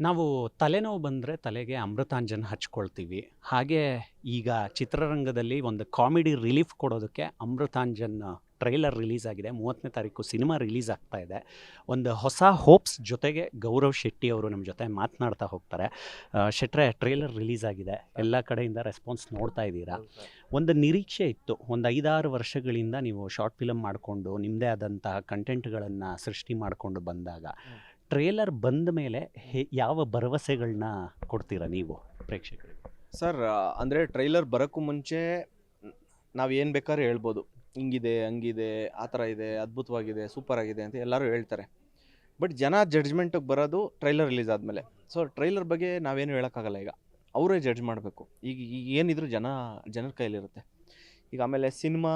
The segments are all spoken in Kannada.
ನಾವು ತಲೆನೋವು ಬಂದರೆ ತಲೆಗೆ ಅಮೃತಾಂಜನ್ ಹಚ್ಕೊಳ್ತೀವಿ. ಹಾಗೆ ಈಗ ಚಿತ್ರರಂಗದಲ್ಲಿ ಒಂದು ಕಾಮಿಡಿ ರಿಲೀಫ್ ಕೊಡೋದಕ್ಕೆ ಅಮೃತಾಂಜನ್ ಟ್ರೈಲರ್ ರಿಲೀಸ್ ಆಗಿದೆ. 30ನೇ ತಾರೀಕು ಸಿನಿಮಾ ರಿಲೀಸ್ ಆಗ್ತಾ ಇದೆ. ಒಂದು ಹೊಸ ಹೋಪ್ಸ್ ಜೊತೆಗೆ ಗೌರವ್ ಶೆಟ್ಟಿ ಅವರು ನಮ್ಮ ಜೊತೆ ಮಾತನಾಡ್ತಾ ಹೋಗ್ತಾರೆ. ಶೆಟ್ರೆ, ಟ್ರೈಲರ್ ರಿಲೀಸ್ ಆಗಿದೆ, ಎಲ್ಲ ಕಡೆಯಿಂದ ರೆಸ್ಪಾನ್ಸ್ ನೋಡ್ತಾ ಇದ್ದೀರಾ. ಒಂದು ನಿರೀಕ್ಷೆ ಇತ್ತು, ಒಂದು 5-6 ವರ್ಷಗಳಿಂದ ನೀವು ಶಾರ್ಟ್ ಫಿಲಮ್ ಮಾಡಿಕೊಂಡು ನಿಮ್ಮದೇ ಆದಂತಹ ಕಂಟೆಂಟ್ಗಳನ್ನು ಸೃಷ್ಟಿ ಮಾಡಿಕೊಂಡು ಬಂದಾಗ ಟ್ರೇಲರ್ ಬಂದ ಮೇಲೆ ಯಾವ ಭರವಸೆಗಳನ್ನ ಕೊಡ್ತೀರಾ ನೀವು ಪ್ರೇಕ್ಷಕರಿಗೆ? ಸರ್, ಅಂದರೆ ಟ್ರೈಲರ್ ಬರೋಕ್ಕೂ ಮುಂಚೆ ನಾವು ಏನು ಬೇಕಾದ್ರೂ ಹೇಳ್ಬೋದು, ಹಿಂಗಿದೆ ಹಂಗಿದೆ ಆ ಥರ ಇದೆ, ಅದ್ಭುತವಾಗಿದೆ, ಸೂಪರ್ ಆಗಿದೆ ಅಂತ ಎಲ್ಲರೂ ಹೇಳ್ತಾರೆ. ಬಟ್ ಜನ ಜಡ್ಜ್ಮೆಂಟಿಗೆ ಬರೋದು ಟ್ರೈಲರ್ ರಿಲೀಸ್ ಆದಮೇಲೆ. ಸೊ ಟ್ರೈಲರ್ ಬಗ್ಗೆ ನಾವೇನು ಹೇಳೋಕ್ಕಾಗಲ್ಲ. ಈಗ ಅವರೇ ಜಡ್ಜ್ ಮಾಡಬೇಕು. ಈಗ ಏನಿದ್ರು ಜನರ ಕೈಲಿರುತ್ತೆ. ಈಗ ಆಮೇಲೆ ಸಿನಿಮಾ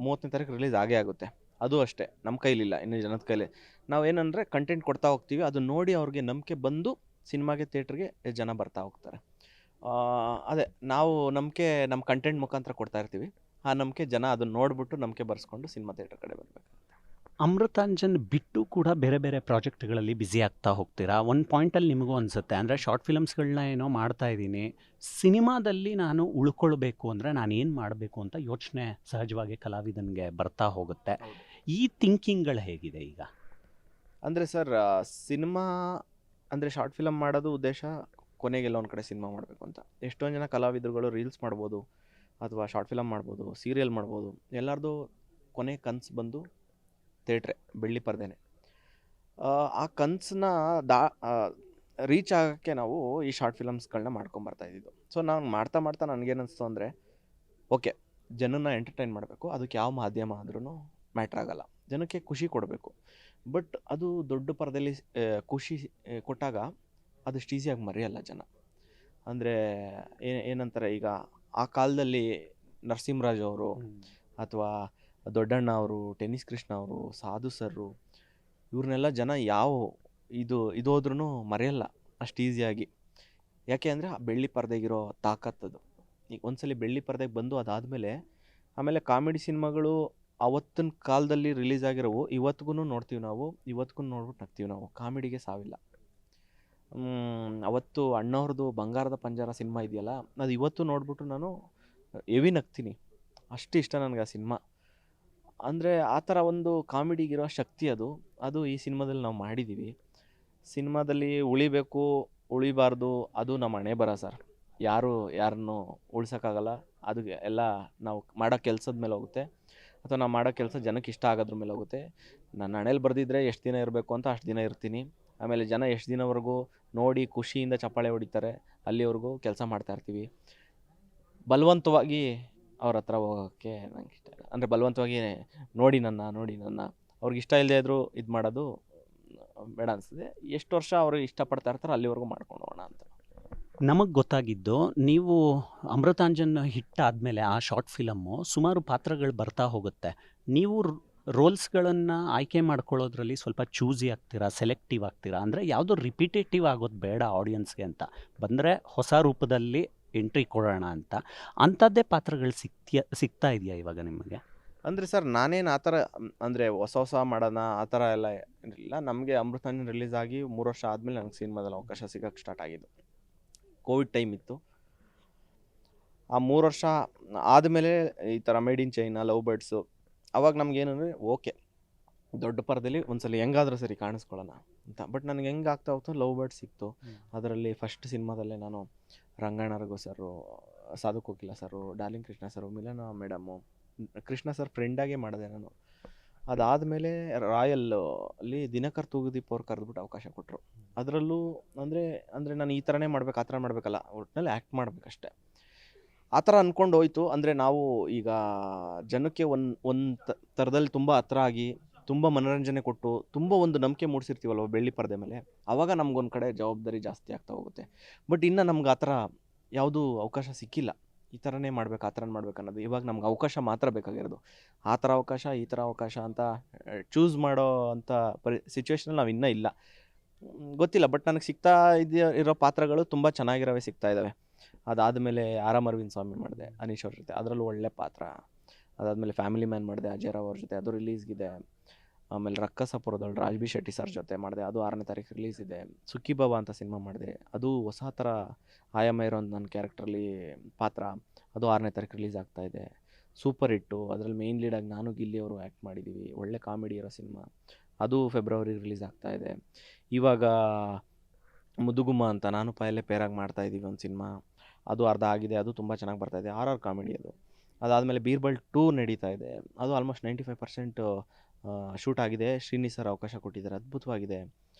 30ನೇ ತಾರೀಕು ರಿಲೀಸ್ ಆಗೇ ಆಗುತ್ತೆ. ಅದು ಅಷ್ಟೇ ನಮ್ಮ ಕೈಲಿಲ್ಲ, ಇನ್ನು ಜನದ ಕೈಲಿ. ನಾವೇನಂದರೆ ಕಂಟೆಂಟ್ ಕೊಡ್ತಾ ಹೋಗ್ತೀವಿ, ಅದು ನೋಡಿ ಅವ್ರಿಗೆ ನಂಬಿಕೆ ಬಂದು ಸಿನಿಮಾಗೆ ಥಿಯೇಟ್ರಿಗೆ ಜನ ಬರ್ತಾ ಹೋಗ್ತಾರೆ. ಅದೇ ನಾವು ನಂಬಿಕೆ ನಮ್ಮ ಕಂಟೆಂಟ್ ಮುಖಾಂತರ ಕೊಡ್ತಾ ಇರ್ತೀವಿ. ಆ ನಂಬಿಕೆ ಜನ ಅದನ್ನು ನೋಡಿಬಿಟ್ಟು ನಂಬಿಕೆ ಬರ್ಸ್ಕೊಂಡು ಸಿನಿಮಾ ಥಿಯೇಟರ್ ಕಡೆ ಬರಬೇಕು. ಅಮೃತಾಂಜನ್ ಬಿಟ್ಟು ಕೂಡ ಬೇರೆ ಬೇರೆ ಪ್ರಾಜೆಕ್ಟ್ಗಳಲ್ಲಿ ಬ್ಯುಸಿ ಆಗ್ತಾ ಹೋಗ್ತೀರಾ. ಒಂದು ಪಾಯಿಂಟಲ್ಲಿ ನಿಮಗೂ ಅನಿಸುತ್ತೆ, ಅಂದರೆ ಶಾರ್ಟ್ ಫಿಲಮ್ಸ್ಗಳನ್ನ ಏನೋ ಮಾಡ್ತಾ ಇದ್ದೀನಿ, ಸಿನಿಮಾದಲ್ಲಿ ನಾನು ಉಳ್ಕೊಳ್ಬೇಕು ಅಂದರೆ ನಾನು ಏನು ಮಾಡಬೇಕು ಅಂತ ಯೋಚನೆ ಸಹಜವಾಗಿ ಕಲಾವಿದನಿಗೆ ಬರ್ತಾ ಹೋಗುತ್ತೆ. ಈ ಥಿಂಕಿಂಗ್ಗಳು ಹೇಗಿದೆ ಈಗ? ಅಂದರೆ ಸರ್, ಸಿನಿಮಾ ಅಂದರೆ ಶಾರ್ಟ್ ಫಿಲಮ್ ಮಾಡೋದು ಉದ್ದೇಶ ಕೊನೆಗೆಲ್ಲ ಒಂದು ಕಡೆ ಸಿನಿಮಾ ಮಾಡಬೇಕು ಅಂತ. ಎಷ್ಟೊಂದು ಜನ ಕಲಾವಿದರುಗಳು ರೀಲ್ಸ್ ಮಾಡ್ಬೋದು, ಅಥವಾ ಶಾರ್ಟ್ ಫಿಲಮ್ ಮಾಡ್ಬೋದು, ಸೀರಿಯಲ್ ಮಾಡ್ಬೋದು. ಎಲ್ಲರದು ಕೊನೆ ಕನಸು ಬಂದು ಥಿಯೇಟ್ರೆ, ಬೆಳ್ಳಿ ಪರದೆನೇ. ಆ ಕನಸನ್ನ ರೀಚ್ ಆಗೋಕ್ಕೆ ನಾವು ಈ ಶಾರ್ಟ್ ಫಿಲಮ್ಸ್ಗಳನ್ನ ಮಾಡ್ಕೊಂಬರ್ತಾ ಇದ್ದಿದ್ದು. ಸೊ ನಾನು ಮಾಡ್ತಾ ಮಾಡ್ತಾ ನನಗೇನಿಸ್ತು ಅಂದರೆ, ಓಕೆ, ಜನನ್ನ ಎಂಟರ್ಟೈನ್ ಮಾಡಬೇಕು, ಅದಕ್ಕೆ ಯಾವ ಮಾಧ್ಯಮ ಆದ್ರೂ ಮ್ಯಾಟ್ರ್ ಆಗೋಲ್ಲ. ಜನಕ್ಕೆ ಖುಷಿ ಕೊಡಬೇಕು. ಬಟ್ ಅದು ದೊಡ್ಡ ಪರದೆಯಲ್ಲಿ ಖುಷಿ ಕೊಟ್ಟಾಗ ಅದಷ್ಟು ಈಸಿಯಾಗಿ ಮರೆಯಲ್ಲ ಜನ. ಅಂದರೆ ಏನಂತಾರೆ, ಈಗ ಆ ಕಾಲದಲ್ಲಿ ನರಸಿಂಹರಾಜ್ ಅವರು, ಅಥವಾ ದೊಡ್ಡಣ್ಣ ಅವರು, ಟೆನ್ನಿಸ್ ಕೃಷ್ಣ ಅವರು, ಸಾಧು ಸರ್ರು, ಇವ್ರನ್ನೆಲ್ಲ ಜನ ಇದೋದ್ರೂ ಮರೆಯಲ್ಲ ಅಷ್ಟು ಈಸಿಯಾಗಿ. ಯಾಕೆ ಅಂದರೆ ಆ ಬೆಳ್ಳಿ ಪರದೆಗಿರೋ ತಾಕತ್ತದು. ಈಗ ಒಂದ್ಸಲಿ ಬೆಳ್ಳಿ ಪರದೆಗೆ ಬಂದು ಅದಾದಮೇಲೆ ಆಮೇಲೆ ಕಾಮಿಡಿ ಸಿನಿಮಾಗಳು ಅವತ್ತಿನ ಕಾಲದಲ್ಲಿ ರಿಲೀಸ್ ಆಗಿರೋವು ಇವತ್ತಿಗೂ ನೋಡ್ತೀವಿ ನಾವು, ಇವತ್ತಿಗೂ ನೋಡ್ಬಿಟ್ಟು ನಗ್ತೀವಿ ನಾವು. ಕಾಮಿಡಿಗೆ ಸಾವಿಲ್ಲ. ಅವತ್ತು ಅಣ್ಣವ್ರದ್ದು ಬಂಗಾರದ ಪಂಜರ ಸಿನಿಮಾ ಇದೆಯಲ್ಲ, ಅದು ಇವತ್ತು ನೋಡ್ಬಿಟ್ಟು ನಾನು ಹೆವಿ ನಗ್ತೀನಿ. ಅಷ್ಟು ಇಷ್ಟ ನನಗೆ ಆ ಸಿನಿಮಾ. ಅಂದರೆ ಆ ಥರ ಒಂದು ಕಾಮಿಡಿಗಿರೋ ಶಕ್ತಿ ಅದು ಈ ಸಿನಿಮಾದಲ್ಲಿ ನಾವು ಮಾಡಿದ್ದೀವಿ. ಸಿನಿಮಾದಲ್ಲಿ ಉಳಿಬೇಕು ಉಳಿಬಾರ್ದು ಅದು ನಮ್ಮ ಹಣೆ ಬರ ಸರ್. ಯಾರನ್ನು ಉಳ್ಸೋಕ್ಕಾಗಲ್ಲ. ಅದು ಎಲ್ಲ ನಾವು ಮಾಡೋ ಕೆಲಸದ ಮೇಲೆ ಹೋಗುತ್ತೆ, ಅಥವಾ ನಾವು ಮಾಡೋ ಕೆಲಸ ಜನಕ್ಕೆ ಇಷ್ಟ ಆಗೋದ್ರ ಮೇಲೆ ಹೋಗುತ್ತೆ. ನನ್ನ ಹಣೆಯಲ್ಲಿ ಬರೆದಿದ್ರೆ ಎಷ್ಟು ದಿನ ಇರಬೇಕು ಅಂತ ಅಷ್ಟು ದಿನ ಇರ್ತೀನಿ. ಆಮೇಲೆ ಜನ ಎಷ್ಟು ದಿನವರೆಗೂ ನೋಡಿ ಖುಷಿಯಿಂದ ಚಪ್ಪಾಳೆ ಹೊಡಿತಾರೆ ಅಲ್ಲಿವರೆಗೂ ಕೆಲಸ ಮಾಡ್ತಾಯಿರ್ತೀವಿ. ಬಲವಂತವಾಗಿ ಅವ್ರ ಹತ್ರ ಹೋಗೋಕ್ಕೆ ನಂಗೆ ಇಷ್ಟ ಇಲ್ಲ. ಅಂದರೆ ಬಲವಂತವಾಗಿ ನೋಡಿ ನನ್ನ ಅವ್ರಿಗೆ ಇಷ್ಟ ಇಲ್ಲದೆ ಇದ್ದರೂ ಇದು ಮಾಡೋದು ಬೇಡ ಅನಿಸ್ತದೆ. ಎಷ್ಟು ವರ್ಷ ಅವರು ಇಷ್ಟಪಡ್ತಾ ಇರ್ತಾರೆ ಅಲ್ಲಿವರೆಗೂ ಮಾಡ್ಕೊಂಡು ಹೋಗೋಣ ಅಂತ. ನಮಗೆ ಗೊತ್ತಾಗಿದ್ದು, ನೀವು ಅಮೃತಾಂಜನ್ ಹಿಟ್ ಆದಮೇಲೆ ಆ ಶಾರ್ಟ್ ಫಿಲಮ್ಮು ಸುಮಾರು ಪಾತ್ರಗಳು ಬರ್ತಾ ಹೋಗುತ್ತೆ. ನೀವು ರೋಲ್ಸ್ಗಳನ್ನು ಆಯ್ಕೆ ಮಾಡ್ಕೊಳ್ಳೋದ್ರಲ್ಲಿ ಸ್ವಲ್ಪ ಚೂಸಿ ಆಗ್ತೀರಾ, ಸೆಲೆಕ್ಟಿವ್ ಆಗ್ತೀರಾ. ಅಂದರೆ ಯಾವುದೋ ರಿಪಿಟೇಟಿವ್ ಆಗೋದು ಬೇಡ ಆಡಿಯನ್ಸ್ಗೆ ಅಂತ ಬಂದರೆ ಹೊಸ ರೂಪದಲ್ಲಿ ಎಂಟ್ರಿ ಕೊಡೋಣ ಅಂತ. ಅಂಥದ್ದೇ ಪಾತ್ರಗಳು ಸಿಗ್ತಾ ಇದೆಯಾ ಇವಾಗ ನಿಮಗೆ? ಅಂದರೆ ಸರ್, ನಾನೇನು ಆ ಥರ ಅಂದರೆ ಹೊಸ ಮಾಡೋಣ ಆ ಥರ ಎಲ್ಲ ಇರಲಿಲ್ಲ. ನಮಗೆ ಅಮೃತಾಂಜನ್ ರಿಲೀಸ್ ಆಗಿ 3 ವರ್ಷ ಆದಮೇಲೆ ನನಗೆ ಸಿನಿಮಾದಲ್ಲಿ ಅವಕಾಶ ಸಿಗೋಕ್ಕೆ ಸ್ಟಾರ್ಟ್ ಆಗಿದ್ದು. ಕೋವಿಡ್ ಟೈಮ್ ಇತ್ತು. ಆ 3 ವರ್ಷ ಆದಮೇಲೆ ಈ ಥರ made in China, love birds, ಅವಾಗ ನಮಗೇನಂದರೆ ಓಕೆ, ದೊಡ್ಡ ಪರದಲ್ಲಿ ಒಂದ್ಸಲ ಹೆಂಗಾದ್ರೂ ಸರಿ ಕಾಣಿಸ್ಕೊಳ್ಳೋಣ ಅಂತ. ಬಟ್ ನನಗೆ ಹೆಂಗೆ ಆಗ್ತಾ ಹೋಗ್ತು, ಲವ್ ಬರ್ಡ್ಸ್ ಸಿಕ್ತು. ಅದರಲ್ಲಿ ಫಸ್ಟ್ ಸಿನಿಮಾದಲ್ಲೇ ನಾನು ರಂಗಣ್ಣ ರಘು ಸರು, ಸಾಧು ಕೋಕಿಲ ಸರು, ಡಾರ್ಲಿಂಗ್ ಕೃಷ್ಣ ಸರು, ಮಿಲನ ಮೇಡಮು, ಕೃಷ್ಣ ಸರ್ ಫ್ರೆಂಡಾಗೇ ಮಾಡಿದೆ ನಾನು. ಅದಾದಮೇಲೆ ರಾಯಲ್ಲಿ ದಿನಕರ್ ತೂಗುದೀಪ್ ಅವ್ರು ಕರೆದ್ಬಿಟ್ಟು ಅವಕಾಶ ಕೊಟ್ಟರು. ಅದರಲ್ಲೂ ಅಂದರೆ ನಾನು ಈ ಥರನೇ ಮಾಡ್ಬೇಕು ಆ ಥರ ಮಾಡಬೇಕಲ್ಲ, ಒಟ್ಟಿನಲ್ಲಿ ಆ್ಯಕ್ಟ್ ಮಾಡಬೇಕಷ್ಟೆ ಆ ಥರ ಅಂದ್ಕೊಂಡು ಹೋಯ್ತು. ಅಂದರೆ ನಾವು ಈಗ ಜನಕ್ಕೆ ಒಂದು ಥರದಲ್ಲಿ ತುಂಬ ಹತ್ರ ಆಗಿ, ತುಂಬ ಮನೋರಂಜನೆ ಕೊಟ್ಟು, ತುಂಬ ಒಂದು ನಂಬಿಕೆ ಮೂಡಿಸಿರ್ತೀವಲ್ವ ಬೆಳ್ಳಿ ಪರದೆ ಮೇಲೆ, ಆವಾಗ ನಮ್ಗೊಂದು ಕಡೆ ಜವಾಬ್ದಾರಿ ಜಾಸ್ತಿ ಆಗ್ತಾ ಹೋಗುತ್ತೆ. ಬಟ್ ಇನ್ನು ನಮ್ಗೆ ಆ ಥರ ಯಾವುದೂ ಅವಕಾಶ ಸಿಕ್ಕಿಲ್ಲ. ಈ ಥರನೇ ಮಾಡ್ಬೇಕು ಆ ಥರ ಮಾಡ್ಬೇಕು ಅನ್ನೋದು. ಇವಾಗ ನಮ್ಗೆ ಅವಕಾಶ ಮಾತ್ರ ಬೇಕಾಗಿರೋದು. ಆ ಥರ ಅವಕಾಶ ಈ ಥರ ಅವಕಾಶ ಅಂತ ಚೂಸ್ ಮಾಡೋ ಅಂಥ ಸಿಚುವೇಶನಲ್ಲಿ ನಾವು ಇನ್ನೂ ಇಲ್ಲ. ಗೊತ್ತಿಲ್ಲ. ಬಟ್ ನನಗೆ ಸಿಗ್ತಾ ಇರೋ ಪಾತ್ರಗಳು ತುಂಬ ಚೆನ್ನಾಗಿರೋವೇ ಸಿಗ್ತಾ ಇದ್ದಾವೆ. ಅದಾದಮೇಲೆ ಆರ್ ಅರವಿಂದ್ ಸ್ವಾಮಿ ಮಾಡಿದೆ ಅನೀಶ್ ಅವ್ರ ಜೊತೆ, ಅದರಲ್ಲೂ ಒಳ್ಳೆ ಪಾತ್ರ. ಅದಾದಮೇಲೆ ಫ್ಯಾಮಿಲಿ ಮ್ಯಾನ್ ಮಾಡಿದೆ ಅಜಯ್ ರಾವ್ ಅವ್ರ ಜೊತೆ, ಅದು ರಿಲೀಸ್ಗಿದೆ. ಆಮೇಲೆ ರಕ್ಕಸಪುರದಲ್ಲಿ ರಾಜ್ ಬಿ ಶೆಟ್ಟಿ ಸರ್ ಜೊತೆ ಮಾಡಿದೆ, ಅದು 6ನೇ ತಾರೀಕು ರಿಲೀಸ್ ಇದೆ. ಸುಖಿ ಬಾಬಾ ಅಂತ ಸಿನಿಮಾ ಮಾಡಿದೆ, ಅದು ಹೊಸ ಥರ ಆಯಾಮ ಇರೋ ನನ್ನ ಕ್ಯಾರೆಕ್ಟ್ರಲ್ಲಿ ಪಾತ್ರ, ಅದು 6ನೇ ತಾರೀಕು ರಿಲೀಸ್ ಆಗ್ತಾ ಇದೆ. ಸೂಪರ್ ಹಿಟ್ಟು, ಅದರಲ್ಲಿ ಮೇಯ್ನ್ ಲೀಡಾಗಿ ನಾನು ಗಿಲ್ಲಿ ಅವರು ಆ್ಯಕ್ಟ್ ಮಾಡಿದ್ದೀವಿ, ಒಳ್ಳೆ ಕಾಮಿಡಿ ಇರೋ ಸಿನಿಮಾ, ಅದು ಫೆಬ್ರವರಿ ರಿಲೀಸ್ ಆಗ್ತಾ ಇದೆ. ಇವಾಗ ಮುದುಗುಮ್ಮ ಅಂತ ನಾನು ಪಾಯಲ್ಲೇ ಪೇರಾಗಿ ಮಾಡ್ತಾಯಿದ್ದೀವಿ ಒಂದು ಸಿನಿಮಾ, ಅದು ಅರ್ಧ ಆಗಿದೆ, ಅದು ತುಂಬ ಚೆನ್ನಾಗಿ ಬರ್ತಾಯಿದೆ, ಆರ್ ಕಾಮಿಡಿ ಅದು. ಅದಾದಮೇಲೆ ಬೀರ್ಬಲ್ 2 ನಡೀತಾ ಇದೆ, ಅದು ಆಲ್ಮೋಸ್ಟ್ 95% ಶೂಟ್ ಆಗಿದೆ. ಶ್ರೀನಿ ಸರ್ ಅವಕಾಶ ಕೊಟ್ಟಿದ್ದಾರೆ, ಅದ್ಭುತವಾಗಿದೆ.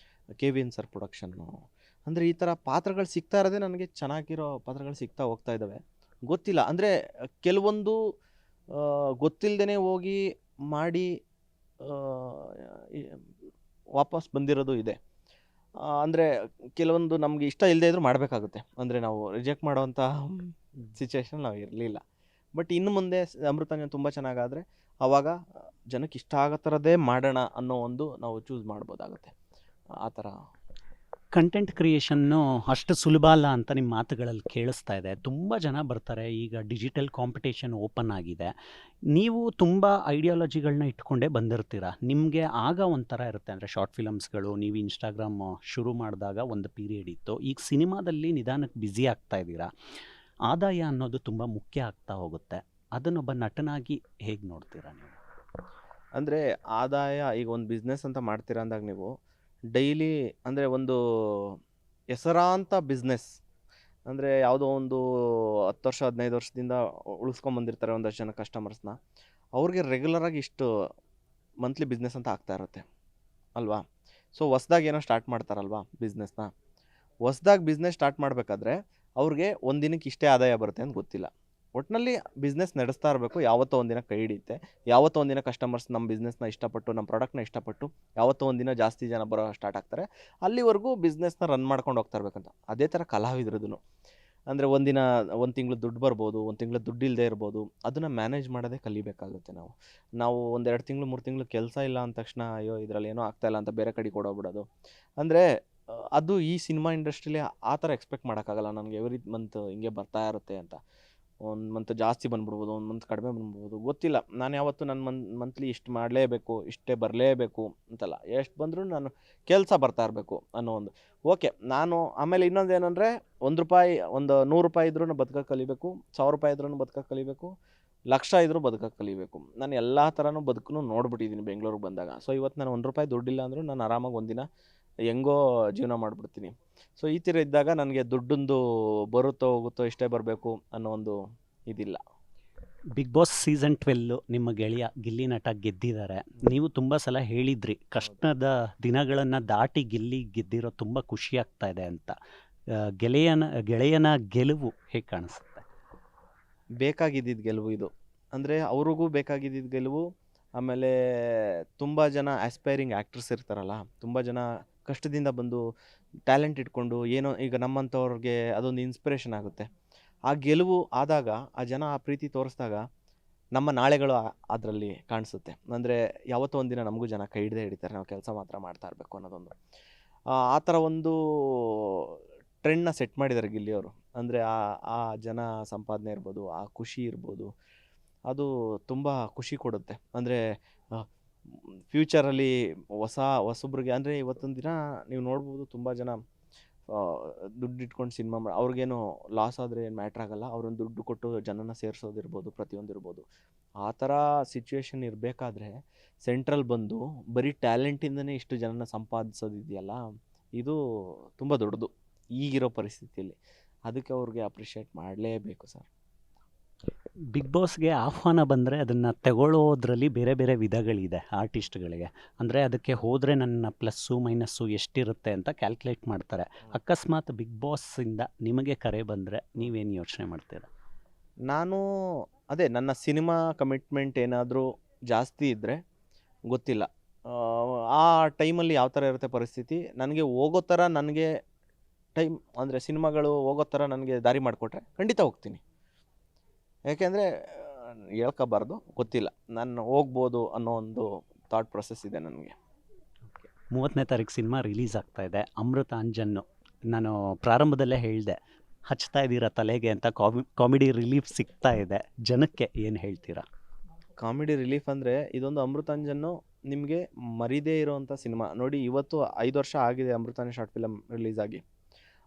KVN sir production. ಅಂದರೆ ಈ ಥರ ಪಾತ್ರಗಳು ಸಿಗ್ತಾ ಇರೋದೇ ನನಗೆ, ಚೆನ್ನಾಗಿರೋ ಪಾತ್ರಗಳು ಸಿಗ್ತಾ ಹೋಗ್ತಾ ಇದ್ದಾವೆ. ಗೊತ್ತಿಲ್ಲ ಅಂದರೆ ಕೆಲವೊಂದು ಗೊತ್ತಿಲ್ಲದೇ ಹೋಗಿ ಮಾಡಿ ವಾಪಸ್ ಬಂದಿರೋದು ಇದೆ. ಅಂದರೆ ಕೆಲವೊಂದು ನಮಗೆ ಇಷ್ಟ ಇಲ್ಲದೇ ಇದ್ರೂ ಮಾಡಬೇಕಾಗುತ್ತೆ, ಅಂದರೆ ನಾವು ರಿಜೆಕ್ಟ್ ಮಾಡೋವಂಥ ಸಿಚುವೇಶನ್ ನಾವು ಇರಲಿಲ್ಲ. ಬಟ್ ಇನ್ನು ಮುಂದೆ ಅಮೃತಾಂಜನ್ ತುಂಬ ಚೆನ್ನಾಗಾದರೆ ಆವಾಗ ಜನಕ್ಕೆ ಇಷ್ಟ ಆಗೋ ಥರದೇ ಮಾಡೋಣ ಅನ್ನೋ ಒಂದು ನಾವು ಚೂಸ್ ಮಾಡ್ಬೋದಾಗುತ್ತೆ. ಆ ಥರ ಕಂಟೆಂಟ್ ಕ್ರಿಯೇಷನ್ನು ಅಷ್ಟು ಸುಲಭ ಅಲ್ಲ ಅಂತ ನಿಮ್ಮ ಮಾತುಗಳಲ್ಲಿ ಕೇಳಿಸ್ತಾ ಇದೆ. ತುಂಬ ಜನ ಬರ್ತಾರೆ, ಈಗ ಡಿಜಿಟಲ್ ಕಾಂಪಿಟೇಷನ್ ಓಪನ್ ಆಗಿದೆ. ನೀವು ತುಂಬ ಐಡಿಯಾಲಜಿಗಳನ್ನ ಇಟ್ಕೊಂಡೇ ಬಂದಿರ್ತೀರ. ನಿಮಗೆ ಆಗ ಒಂಥರ ಇರುತ್ತೆ, ಅಂದರೆ ಶಾರ್ಟ್ ಫಿಲಮ್ಸ್ಗಳು, ನೀವು ಇನ್ಸ್ಟಾಗ್ರಾಮ್ ಶುರು ಮಾಡಿದಾಗ ಒಂದು ಪೀರಿಯಡ್ ಇತ್ತು. ಈಗ ಸಿನಿಮಾದಲ್ಲಿ ನಿಧಾನಕ್ಕೆ ಬ್ಯುಸಿ ಆಗ್ತಾ ಇದ್ದೀರಾ. ಆದಾಯ ಅನ್ನೋದು ತುಂಬ ಮುಖ್ಯ ಆಗ್ತಾ ಹೋಗುತ್ತೆ. ಅದನ್ನೊಬ್ಬ ನಟನಾಗಿ ಹೇಗೆ ನೋಡ್ತೀರಾ ನೀವು? ಅಂದರೆ ಆದಾಯ, ಈಗ ಒಂದು ಬಿಸ್ನೆಸ್ ಅಂತ ಮಾಡ್ತೀರಾ ಅಂದಾಗ ನೀವು ಡೈಲಿ ಅಂದರೆ ಒಂದು ಹೆಸರಾಂತ ಬಿಸ್ನೆಸ್ ಅಂದರೆ ಯಾವುದೋ ಒಂದು 10 ವರ್ಷ 15 ವರ್ಷದಿಂದ ಉಳಿಸ್ಕೊಂಬಂದಿರ್ತಾರೆ ಒಂದಷ್ಟು ಜನ ಕಸ್ಟಮರ್ಸ್ನ, ಅವ್ರಿಗೆ ರೆಗ್ಯುಲರಾಗಿ ಇಷ್ಟು ಮಂತ್ಲಿ ಬಿಸ್ನೆಸ್ ಅಂತ ಆಗ್ತಾ ಇರುತ್ತೆ ಅಲ್ವಾ. ಸೊ ಹೊಸ್ದಾಗಿ ಏನೋ ಸ್ಟಾರ್ಟ್ ಮಾಡ್ತಾರಲ್ವಾ ಬಿಸ್ನೆಸ್ನ, ಹೊಸ್ದಾಗಿ ಬಿಸ್ನೆಸ್ ಸ್ಟಾರ್ಟ್ ಮಾಡಬೇಕಾದ್ರೆ ಅವ್ರಿಗೆ ಒಂದಿನಕ್ಕೆ ಇಷ್ಟೇ ಆದಾಯ ಬರುತ್ತೆ ಅಂತ ಗೊತ್ತಿಲ್ಲ. ಒಟ್ಟಿನಲ್ಲಿ ಬಿಸ್ನೆಸ್ ನಡೆಸ್ತಾ ಇರಬೇಕು, ಯಾವತ್ತೋ ಒಂದಿನ ಕೈ ಹಿಡಿಯುತ್ತೆ, ಯಾವತ್ತೋ ಒಂದಿನ ಕಸ್ಟಮರ್ಸ್ ನಮ್ಮ ಬಿಸ್ನೆಸ್ನ ಇಷ್ಟಪಟ್ಟು, ನಮ್ಮ ಪ್ರಾಡಕ್ಟ್ನ ಇಷ್ಟಪಟ್ಟು ಯಾವತ್ತೋ ಒಂದಿನ ಜಾಸ್ತಿ ಜನ ಬರೋ ಸ್ಟಾರ್ಟ್ ಆಗ್ತಾರೆ. ಅಲ್ಲಿವರೆಗೂ ಬಿಸ್ನೆಸ್ನ ರನ್ ಮಾಡ್ಕೊಂಡು ಹೋಗ್ತಾ ಇರ್ಬೇಕಂತ. ಅದೇ ಥರ ಕಲಾವಿದ್ರದ್ದು ಅಂದರೆ ಒಂದಿನ ಒಂದು ತಿಂಗಳು ದುಡ್ಡು ಬರ್ಬೋದು, ಒಂದು ತಿಂಗಳು ದುಡ್ಡು ಇಲ್ಲದೆ ಇರ್ಬೋದು, ಅದನ್ನು ಮ್ಯಾನೇಜ್ ಮಾಡೋದೇ ಕಲಿಬೇಕಾಗುತ್ತೆ. ನಾವು 1-2 ತಿಂಗಳು 3 ತಿಂಗಳು ಕೆಲಸ ಇಲ್ಲ ಅಂದ ತಕ್ಷಣ ಅಯ್ಯೋ ಇದರಲ್ಲಿ ಏನೋ ಆಗ್ತಾಯಿಲ್ಲ ಅಂತ ಬೇರೆ ಕಡೆ ಕೊಡೋಗ್ಬಿಡೋದು. ಅಂದರೆ ಅದು ಈ ಸಿನಿಮಾ ಇಂಡಸ್ಟ್ರಿಲಿ ಆ ಥರ ಎಕ್ಸ್ಪೆಕ್ಟ್ ಮಾಡೋಕ್ಕಾಗಲ್ಲ. ನನಗೆ ಎವ್ರಿ ಮಂತ್ ಹಿಂಗೆ ಬರ್ತಾ ಇರುತ್ತೆ ಅಂತ. ಒಂದು ಮಂತ್ ಜಾಸ್ತಿ ಬಂದ್ಬಿಡ್ಬೋದು, ಒಂದು ಮಂತ್ ಕಡಿಮೆ ಬಂದ್ಬಿಡ್ಬೋದು, ಗೊತ್ತಿಲ್ಲ. ನಾನು ಯಾವತ್ತೂ ನನ್ನ ಮಂತ್ಲಿ ಇಷ್ಟು ಮಾಡಲೇಬೇಕು, ಇಷ್ಟೇ ಬರಲೇಬೇಕು ಅಂತಲ್ಲ, ಎಷ್ಟು ಬಂದರೂ ನಾನು ಕೆಲಸ ಬರ್ತಾ ಇರಬೇಕು ಅನ್ನೋ ಒಂದು ಓಕೆ. ನಾನು ಆಮೇಲೆ ಇನ್ನೊಂದು ಏನಂದರೆ, ₹1 ಒಂದು ₹100 ಇದ್ರೂ ಬದುಕೋಕೆ ಕಲಿಬೇಕು, ₹1000 ಇದ್ರೂ ಬದುಕೋಕೆ ಕಲಿಬೇಕು, ಲಕ್ಷ ಇದ್ರೂ ಬದುಕೋಕೆ ಕಲಿಬೇಕು. ನಾನು ಎಲ್ಲ ಥರನೂ ಬದುಕನ್ನು ನೋಡ್ಬಿಟ್ಟಿದ್ದೀನಿ ಬೆಂಗಳೂರಿಗೆ ಬಂದಾಗ. ಸೊ ಇವತ್ತು ನಾನು ₹1 ದುಡ್ಡಿಲ್ಲ ಅಂದರೂ ನಾನು ಆರಾಮಾಗಿ ಒಂದಿನ ಹೆಂಗೋ ಜೀವನ ಮಾಡಿಬಿಡ್ತೀನಿ. ಸೊ ಈ ಥರ ಇದ್ದಾಗ ನನಗೆ ದುಡ್ಡೊಂದು ಬರುತ್ತೋ ಹೋಗುತ್ತೋ ಇಷ್ಟೇ ಬರಬೇಕು ಅನ್ನೋ ಒಂದು ಇದಿಲ್ಲ. ಬಿಗ್ ಬಾಸ್ ಸೀಸನ್ 12 ನಿಮ್ಮ ಗೆಳೆಯ ಗಿಲ್ಲಿ ನಟ ಗೆದ್ದಿದ್ದಾರೆ. ನೀವು ತುಂಬ ಸಲ ಹೇಳಿದ್ರಿ, ಕಷ್ಟದ ದಿನಗಳನ್ನು ದಾಟಿ ಗಿಲ್ಲಿ ಗೆದ್ದಿರೋ ತುಂಬ ಖುಷಿ ಆಗ್ತಾ ಇದೆ ಅಂತ. ಗೆಳೆಯನ ಗೆಲುವು ಹೇಗೆ ಕಾಣಿಸುತ್ತೆ? ಬೇಕಾಗಿದ್ದಿದ್ದು ಗೆಲುವು ಇದು. ಅಂದರೆ ಅವ್ರಿಗೂ ಬೇಕಾಗಿದ್ದಿದ್ದು ಗೆಲುವು. ಆಮೇಲೆ ತುಂಬ ಜನ ಆಸ್ಪೈರಿಂಗ್ ಆ್ಯಕ್ಟರ್ಸ್ ಇರ್ತಾರಲ್ಲ, ತುಂಬ ಜನ ಕಷ್ಟದಿಂದ ಬಂದು ಟ್ಯಾಲೆಂಟ್ ಇಟ್ಕೊಂಡು ಏನೋ, ಈಗ ನಮ್ಮಂಥವ್ರಿಗೆ ಅದೊಂದು ಇನ್ಸ್ಪಿರೇಷನ್ ಆಗುತ್ತೆ. ಆ ಗೆಲುವು ಆದಾಗ ಆ ಜನ ಆ ಪ್ರೀತಿ ತೋರಿಸಿದಾಗ ನಮ್ಮ ನಾಳೆಗಳು ಅದರಲ್ಲಿ ಕಾಣಿಸುತ್ತೆ. ಅಂದರೆ ಯಾವತ್ತೋ ಒಂದಿನ ನಮಗೂ ಜನ ಕೈ ಹಿಡ್ದೇ ಹಿಡಿತಾರೆ, ನಾವು ಕೆಲಸ ಮಾತ್ರ ಮಾಡ್ತಾ ಇರಬೇಕು ಅನ್ನೋದೊಂದು. ಆ ಥರ ಒಂದು ಟ್ರೆಂಡ್ನ ಸೆಟ್ ಮಾಡಿದ್ದಾರೆ ಗಿಲ್ಲಿಯವರು. ಅಂದರೆ ಆ ಜನ ಸಂಪಾದನೆ ಇರ್ಬೋದು, ಆ ಖುಷಿ ಇರ್ಬೋದು, ಅದು ತುಂಬ ಖುಷಿ ಕೊಡುತ್ತೆ. ಅಂದರೆ ಫ್ಯೂಚರಲ್ಲಿ ಹೊಸಬ್ರಿಗೆ ಅಂದರೆ ಇವತ್ತೊಂದು ದಿನ ನೀವು ನೋಡ್ಬೋದು, ತುಂಬ ಜನ ದುಡ್ಡು ಇಟ್ಕೊಂಡು ಸಿನಿಮಾ ಅವ್ರಿಗೇನು ಲಾಸ್ ಆದರೆ ಏನು ಮ್ಯಾಟ್ರ್ ಆಗೋಲ್ಲ. ಅವ್ರನ್ನ ದುಡ್ಡು ಕೊಟ್ಟು ಜನನ ಸೇರಿಸೋದಿರ್ಬೋದು, ಪ್ರತಿಯೊಂದು ಇರ್ಬೋದು. ಆ ಥರ ಸಿಚುವೇಶನ್ ಇರಬೇಕಾದ್ರೆ ಸೆಂಟ್ರಲ್ ಬಂದು ಬರೀ ಟ್ಯಾಲೆಂಟಿಂದನೇ ಇಷ್ಟು ಜನನ ಸಂಪಾದಿಸೋದಿದೆಯಲ್ಲ, ಇದು ತುಂಬ ದೊಡ್ಡದು ಈಗಿರೋ ಪರಿಸ್ಥಿತಿಯಲ್ಲಿ. ಅದಕ್ಕೆ ಅವ್ರಿಗೆ ಅಪ್ರಿಷಿಯೇಟ್ ಮಾಡಲೇಬೇಕು ಸರ್. ಬಿಗ್ ಬಾಸ್ಗೆ ಆಹ್ವಾನ ಬಂದರೆ ಅದನ್ನು ತಗೊಳ್ಳೋದ್ರಲ್ಲಿ ಬೇರೆ ಬೇರೆ ವಿಧಗಳಿದೆ ಆರ್ಟಿಸ್ಟ್ಗಳಿಗೆ. ಅಂದರೆ ಅದಕ್ಕೆ ಹೋದರೆ ನನ್ನ ಪ್ಲಸ್ಸು ಮೈನಸ್ಸು ಎಷ್ಟಿರುತ್ತೆ ಅಂತ ಕ್ಯಾಲ್ಕುಲೇಟ್ ಮಾಡ್ತಾರೆ. ಅಕಸ್ಮಾತ್ ಬಿಗ್ ಬಾಸಿಂದ ನಿಮಗೆ ಕರೆ ಬಂದರೆ ನೀವೇನು ಯೋಚನೆ ಮಾಡ್ತೀರಾ? ನಾನು ಅದೇ ನನ್ನ ಸಿನಿಮಾ ಕಮಿಟ್ಮೆಂಟ್ ಏನಾದರೂ ಜಾಸ್ತಿ ಇದ್ದರೆ ಗೊತ್ತಿಲ್ಲ, ಆ ಟೈಮಲ್ಲಿ ಯಾವ ಥರ ಇರುತ್ತೆ ಪರಿಸ್ಥಿತಿ, ನನಗೆ ಹೋಗೋ ಥರ ನನಗೆ ಟೈಮ್ ಅಂದರೆ ಸಿನಿಮಾಗಳು ಹೋಗೋ ಥರ ನನಗೆ ದಾರಿ ಮಾಡಿಕೊಟ್ರೆ ಖಂಡಿತ ಹೋಗ್ತೀನಿ. ಯಾಕೆಂದರೆ ಹೇಳ್ಕೋಬಾರ್ದು, ಗೊತ್ತಿಲ್ಲ, ನಾನು ಹೋಗ್ಬೋದು ಅನ್ನೋ ಒಂದು ಥಾಟ್ ಪ್ರೊಸೆಸ್ ಇದೆ ನನಗೆ. 30ನೇ ತಾರೀಕು ಸಿನಿಮಾ ರಿಲೀಸ್ ಆಗ್ತಾ ಇದೆ, ಅಮೃತಾಂಜನ್ನು. ನಾನು ಪ್ರಾರಂಭದಲ್ಲೇ ಹೇಳಿದೆ, ಹಚ್ತಾ ಇದ್ದೀರಾ ತಲೆಗೆ ಅಂತ. ಕಾಮಿಡಿ ರಿಲೀಫ್ ಸಿಗ್ತಾ ಇದೆ, ಜನಕ್ಕೆ ಏನು ಹೇಳ್ತೀರಾ? ಕಾಮಿಡಿ ರಿಲೀಫ್ ಅಂದರೆ ಇದೊಂದು ಅಮೃತಾಂಜನ್ನು ನಿಮಗೆ ಮರಿದೇ ಇರೋವಂಥ ಸಿನಿಮಾ ನೋಡಿ. ಇವತ್ತು 5 ವರ್ಷ ಆಗಿದೆ ಅಮೃತಾಂಜನ್ ಶಾರ್ಟ್ ಫಿಲಮ್ ರಿಲೀಸ್ ಆಗಿ.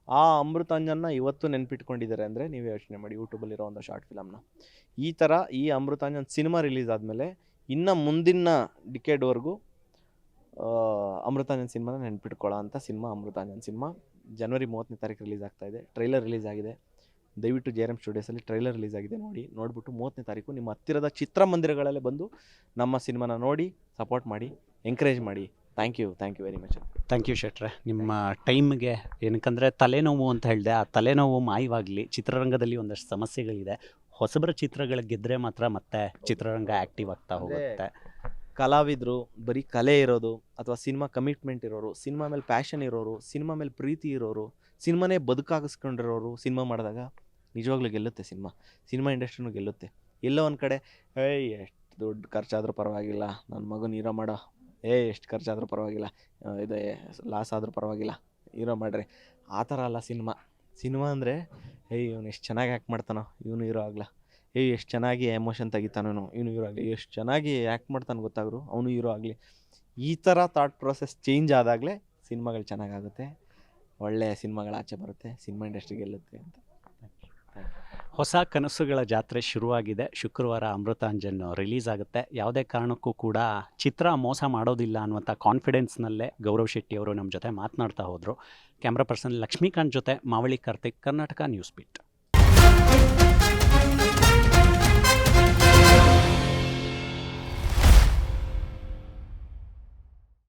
ಆ ಅಮೃತಾಂಜನ್ನ ಇವತ್ತು ನೆನ್ಪಿಟ್ಕೊಂಡಿದ್ದಾರೆ ಅಂದರೆ ನೀವೇ ಯೋಚನೆ ಮಾಡಿ, ಯೂಟ್ಯೂಬಲ್ಲಿರೋ ಒಂದು ಶಾರ್ಟ್ ಫಿಲಮ್ನ. ಈ ಥರ ಈ ಅಮೃತಾಂಜನ್ ಸಿನಿಮಾ ರಿಲೀಸ್ ಆದಮೇಲೆ ಇನ್ನು ಮುಂದಿನ ಡಿಕೇಡ್ವರೆಗೂ ಅಮೃತಾಂಜನ್ ಸಿನಿಮಾನ ನೆನ್ಪಿಟ್ಕೊಳ್ಳೋ ಅಂಥ ಸಿನಿಮಾ ಅಮೃತಾಂಜನ್ ಸಿನಿಮಾ. ಜನವರಿ 30ನೇ ತಾರೀಕು ರಿಲೀಸ್ ಆಗ್ತಾಯಿದೆ. ಟ್ರೈಲರ್ ರಿಲೀಸ್ ಆಗಿದೆ. ದಯವಿಟ್ಟು JRM ಸ್ಟುಡಿಯೋಸಲ್ಲಿ ಟ್ರೈಲರ್ ರಿಲೀಸ್ ಆಗಿದೆ, ನೋಡಿಬಿಟ್ಟು 30ನೇ ತಾರೀಕು ನಿಮ್ಮ ಹತ್ತಿರದ ಚಿತ್ರಮಂದಿರಗಳಲ್ಲೇ ಬಂದು ನಮ್ಮ ಸಿನಿಮಾನ ನೋಡಿ ಸಪೋರ್ಟ್ ಮಾಡಿ, ಎಂಕರೇಜ್ ಮಾಡಿ. Thank you very much. Thank you ಶೆಟ್ರೆ, ನಿಮ್ಮ ಟೈಮ್ಗೆ. ಏನಕ್ಕಂದರೆ ತಲೆನೋವು ಅಂತ ಹೇಳಿದೆ, ಆ ತಲೆನೋವು ಮಾಯವಾಗಲಿ. ಚಿತ್ರರಂಗದಲ್ಲಿ ಒಂದಷ್ಟು ಸಮಸ್ಯೆಗಳಿದೆ. ಹೊಸಬರ ಚಿತ್ರಗಳು ಗೆದ್ದರೆ ಮಾತ್ರ ಮತ್ತೆ ಚಿತ್ರರಂಗ ಆ್ಯಕ್ಟಿವ್ ಆಗ್ತಾ ಹೋಗುತ್ತೆ. ಕಲಾವಿದರು ಬರೀ ಕಲೆ ಇರೋದು ಅಥವಾ ಸಿನಿಮಾ ಕಮಿಟ್ಮೆಂಟ್ ಇರೋರು, ಸಿನಿಮಾ ಮೇಲೆ ಪ್ಯಾಷನ್ ಇರೋರು, ಸಿನಿಮಾ ಮೇಲೆ ಪ್ರೀತಿ ಇರೋರು, ಸಿನಿಮಾನೇ ಬದುಕಾಗಿಸ್ಕೊಂಡಿರೋರು ಸಿನಿಮಾ ಮಾಡಿದಾಗ ನಿಜವಾಗ್ಲೂ ಗೆಲ್ಲುತ್ತೆ. ಸಿನಿಮಾ ಇಂಡಸ್ಟ್ರಿನೂ ಗೆಲ್ಲುತ್ತೆ. ಎಲ್ಲೋ ಒಂದು ಕಡೆ ಎಷ್ಟು ದುಡ್ಡು ಖರ್ಚಾದರೂ ಪರವಾಗಿಲ್ಲ, ನನ್ನ ಮಗನ ಹೀರೋ ಮಾಡೋ, ಎಷ್ಟು ಖರ್ಚಾದರೂ ಪರವಾಗಿಲ್ಲ, ಇದು ಲಾಸ್ ಆದರೂ ಪರವಾಗಿಲ್ಲ, ಹೀರೋ ಮಾಡ್ರಿ, ಆ ಥರ ಅಲ್ಲ ಸಿನಿಮಾ ಅಂದರೆ ಇವನು ಎಷ್ಟು ಚೆನ್ನಾಗಿ ಆ್ಯಕ್ಟ್ ಮಾಡ್ತಾನೋ ಇವನು ಹೀರೋ ಆಗಲ್ಲ, ಎಷ್ಟು ಚೆನ್ನಾಗಿ ಎಮೋಷನ್ ತೆಗಿತಾನೋ ಇವನು ಹೀರೋ ಆಗಲಿ, ಎಷ್ಟು ಚೆನ್ನಾಗಿ ಆ್ಯಕ್ಟ್ ಮಾಡ್ತಾನೆ ಗೊತ್ತಾದ್ರು ಅವನು ಹೀರೋ ಆಗಲಿ. ಈ ಥರ ಥಾಟ್ ಪ್ರೊಸೆಸ್ ಚೇಂಜ್ ಆದಾಗಲೇ ಸಿನಿಮಾಗಳು ಚೆನ್ನಾಗಾಗುತ್ತೆ, ಒಳ್ಳೆಯ ಸಿನಿಮಾಗಳು ಆಚೆ ಬರುತ್ತೆ, ಸಿನಿಮಾ ಇಂಡಸ್ಟ್ರಿ ಗೆಲ್ಲುತ್ತೆ ಅಂತ. ಹೊಸ ಕನಸುಗಳ ಜಾತ್ರೆ ಶುರುವಾಗಿದೆ. ಶುಕ್ರವಾರ ಅಮೃತಾಂಜನ್ ರಿಲೀಸ್ ಆಗುತ್ತೆ. ಯಾವುದೇ ಕಾರಣಕ್ಕೂ ಕೂಡ ಚಿತ್ರ ಮೋಸ ಮಾಡೋದಿಲ್ಲ ಅನ್ನುವಂಥ ಕಾನ್ಫಿಡೆನ್ಸ್ನಲ್ಲೇ ಗೌರವ್ ಶೆಟ್ಟಿ ಅವರು ನಮ್ಮ ಜೊತೆ ಮಾತನಾಡ್ತಾ ಹೋದರು. ಕ್ಯಾಮ್ರಾ ಪರ್ಸನ್ ಲಕ್ಷ್ಮೀಕಾಂತ್ ಜೊತೆ ಮಾವಳಿ ಕಾರ್ತಿಕ್, ಕರ್ನಾಟಕ ನ್ಯೂಸ್ ಬೀಟ್.